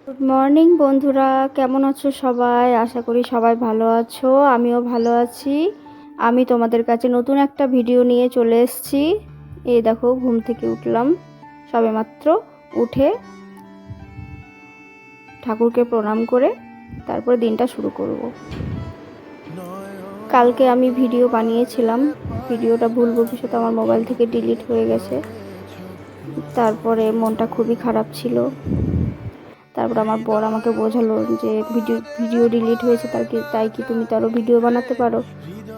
Good morning বন্ধুরা, কেমন আছো সবাই? আশা করি সবাই ভালো আছো, আমিও ভালো আছি। আমি তোমাদের কাছে নতুন একটা ভিডিও নিয়ে চলে এসেছি। এই দেখো, ঘুম থেকে উঠলাম সবেমাত্র। উঠে ঠাকুরকে প্রণাম করে তারপরে দিনটা শুরু করব। কালকে আমি ভিডিও বানিয়েছিলাম, ভিডিওটা ভুল বশত আমার মোবাইল থেকে ডিলিট হয়ে গেছে। তারপরে মনটা খুবই খারাপ ছিল। তারপর আমার বর আমাকে বোঝালো যে ভিডিও ডিলিট হয়েছে, তাই কি তুমি তো আরও ভিডিও বানাতে পারো,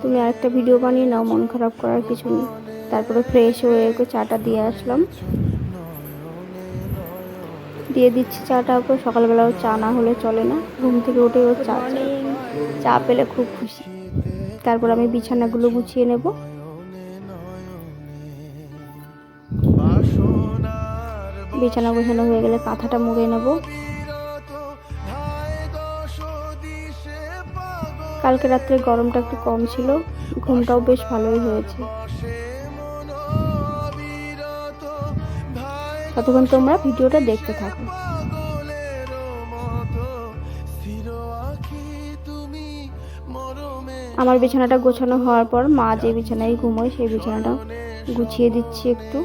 তুমি আরেকটা ভিডিও বানিয়ে নাও, মন খারাপ করার কিছু নেই। তারপরে ফ্রেশ হয়ে ওকে চাটা দিয়ে আসলাম, দিয়ে দিচ্ছি চাটা ওকে। সকালবেলাও চা না হলে চলে না, ঘুম থেকে উঠে ও চা চাই, চা পেলে খুব খুশি। তারপর আমি বিছানাগুলো গুছিয়ে নেব। বিছানা গোছানো হয়ে গেলে কাঁথাটা মুড়ে নেব। কালকে রাত্রে গরমটা একটু কম ছিল, ঘুমটাও বেশ ভালোই হয়েছে। ততক্ষণ তোমরা ভিডিওটা দেখতে থাকো। আমার বিছানাটা গোছানো হওয়ার পর মা যে বিছানায় ঘুমোয় সেই বিছানাটা গুছিয়ে দিচ্ছি একটু।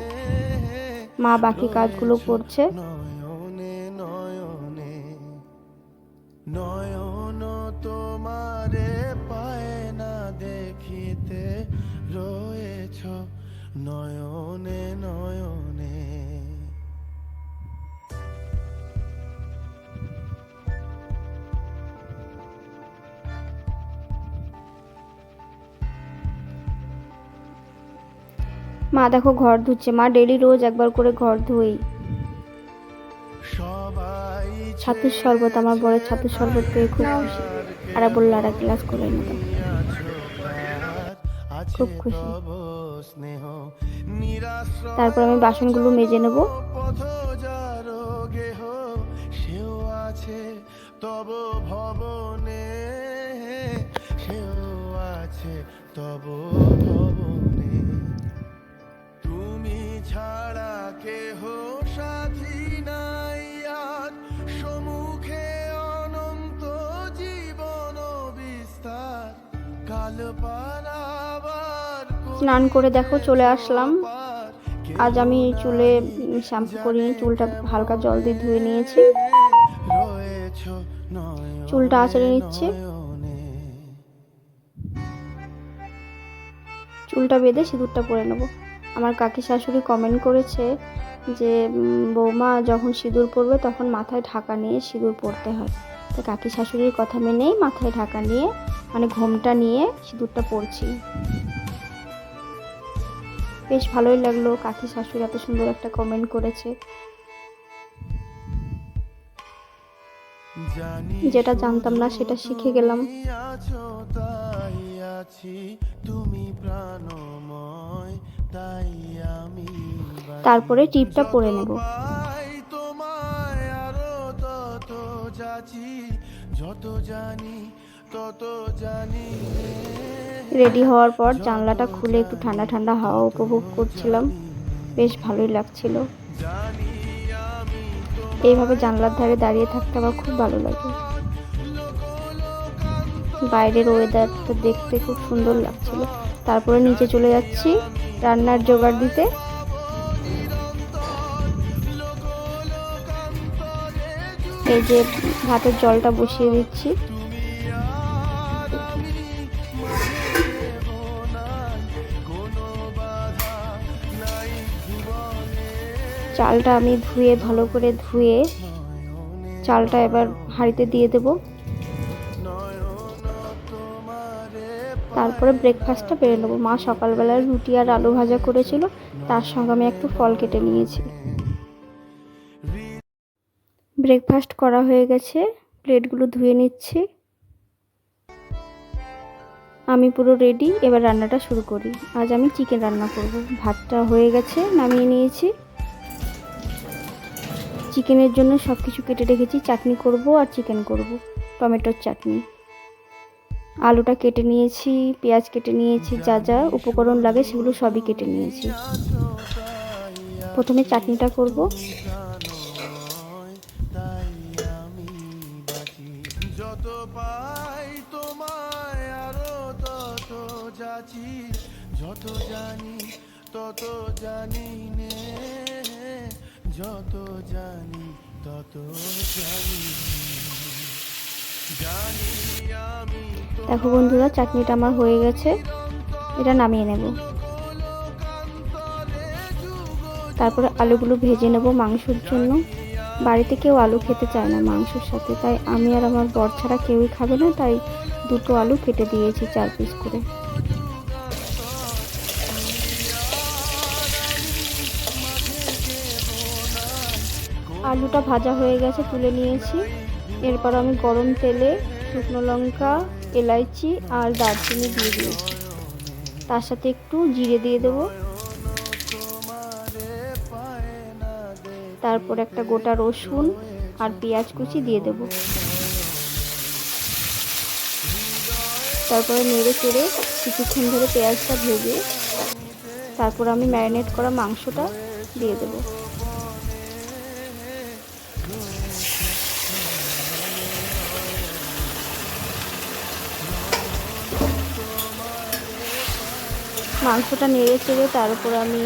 মা বাকি কাজগুলো করছে। নয়ন তোমারে পায় না দেখিতে, রয়েছ নয়নে নয়নে। মা দেখো ঘর ধুচ্ছে। মা ডেলি রোজ একবার করে ঘর ধুই। ছাতুর শরবত, আমার বরের ছাতুর শরবত পেয়ে খুব খুশি। আর বললো আর এক গ্লাস করে এনে দাও, খুব খুশি। তারপর আমি বাসনগুলো মেজে নেব। তব ভবনে, সেও আছে তব ভবনে, তুমি ছাড়া কেহ সাথী নাই আর, সম্মুখে অনন্ত জীবন বিস্তার, কাল পারাবার। স্নান করে দেখো চলে আসলাম। আজ আমি চুলে শ্যাম্পু করিনি, চুলটা হালকা জল দিয়ে ধুয়ে নিয়েছি। চুলটা আঁচড়ে নিচ্ছে। চুলটা বেঁধে সিঁদুরটা পরে নেব। আমার কাকি শাশুড়ি কমেন্ট করেছে যে বৌমা যখন সিঁদুর পরবে তখন মাথায় ঢাকা নিয়ে সিঁদুর পরতে হয়। তো কাকি শাশুড়ির কথা মেনেই মাথায় ঢাকা নিয়ে, মানে ঘোমটা নিয়ে সিঁদুরটা পরছি। বেশ ভালোই লাগলো, কাকি শাশুড়ি এত সুন্দর একটা কমেন্ট করেছে। যেটা জানতাম না সেটা শিখে গেলাম। তারপরে টিপটা পরে নেব। রেডি হওয়ার পর জানলাটা খুলে একটু ঠান্ডা ঠান্ডা হাওয়া উপভোগ করছিলাম, বেশ ভালোই লাগছিল। এইভাবে জানলার ধারে দাঁড়িয়ে থাকতে আমার খুব ভালো লাগে। বাইরের ওয়েদারটা দেখতে খুব সুন্দর লাগছিল। তারপরে নিচে চলে যাচ্ছি রান্নার জোগাড় দিতে। এই যে ভাতের জলটা বসিয়ে দিচ্ছি। চালটা আমি ভালো করে ধুয়ে চালটা এবার হাঁড়িতে দিয়ে দেব। তারপরে ব্রেকফাস্টটা বেড়ে নেবো। মা সকালবেলায় রুটি আর আলু ভাজা করেছিল, তার সঙ্গে আমি একটু ফল কেটে নিয়েছি। ব্রেকফাস্ট করা হয়ে গেছে, প্লেটগুলো ধুয়ে নিচ্ছি। আমি পুরো রেডি, এবার রান্নাটা শুরু করি। আজ আমি চিকেন রান্না করব। ভাতটা হয়ে গেছে, নামিয়ে নিয়েছি। চিকেনের জন্য সব কিছু কেটে রেখেছি। চাটনি করব আর চিকেন করব, টমেটোর চাটনি। আলুটা কেটে নিয়েছি, পেঁয়াজ কেটে নিয়েছি, যা যা উপকরণ লাগে সেগুলো সবই কেটে নিয়েছি। প্রথমে চাটনিটা করব। যত পাই তোমায় আরো তত যাচি, যত জানি তত জানি নে, যত জানি তত জানি জানি আমি। দেখো বন্ধুরা, চাটনিটা আমার হয়ে গেছে, এটা নামিয়ে নেব। তারপরে আলুগুলো ভেজে নেব মাংসের জন্য। বাড়িতে কেউ আলু খেতে চায় না মাংসের সাথে, তাই আমি আর আমার বর ছাড়া কেউই খাবে না, তাই দুটো আলু কেটে দিয়েছি 4 পিস করে। আলুটা ভাজা হয়ে গেছে, তুলে নিয়েছি। এরপর আমি গরম তেলে শুকনো লঙ্কা, এলাইচি আর দারচিনি দিয়ে দিয়েছি। তার সাথে একটু জিরে দিয়ে দেবো। তারপর একটা গোটা রসুন আর পেঁয়াজ কুচি দিয়ে দেব। তারপরে নেড়ে চেড়ে কিছুক্ষণ ধরে পেঁয়াজটা ভেজে তারপর আমি ম্যারিনেট করা মাংসটা দিয়ে দেব। মাংসটা নেড়ে চেড়ে তার উপর আমি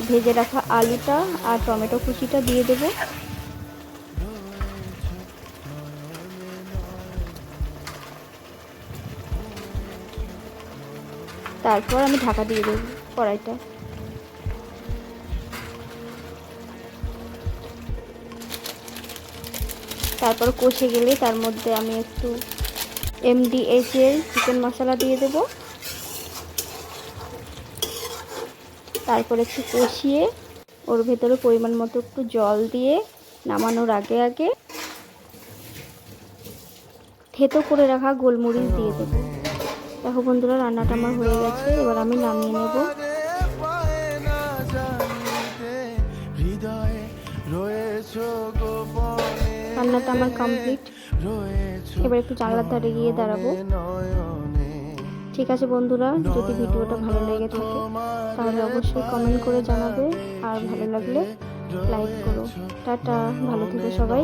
ভেজে রাখা আলুটা আর টমেটো কুচিটা দিয়ে দেব। তারপর আমি ঢাকা দিয়ে দেব কড়াইটা। তারপর কষে গেলে তার মধ্যে আমি একটু MDH এর চিকেন মশলা দিয়ে দেব। তারপর একটু কষিয়ে ওর ভেতরে পরিমাণ মতো একটু জল দিয়ে নামানোর আগে আগে থেতো করে রাখা গোলমরিচ দিয়ে দেব। দেখো বন্ধুরা, রান্নাটা আমার হয়ে গেছে, এবার আমি নামিয়ে নেব। রান্নাটা আমার কমপ্লিট। এবার একটু জানলার ধারে গিয়ে দাঁড়াবো। ঠিক আছে বন্ধুরা, যদি ভিডিওটা ভালো লেগে থাকে তাহলে অবশ্যই কমেন্ট করে জানাবে, আর ভালো লাগলে লাইক করো। টাটা, ভালো থেকো সবাই।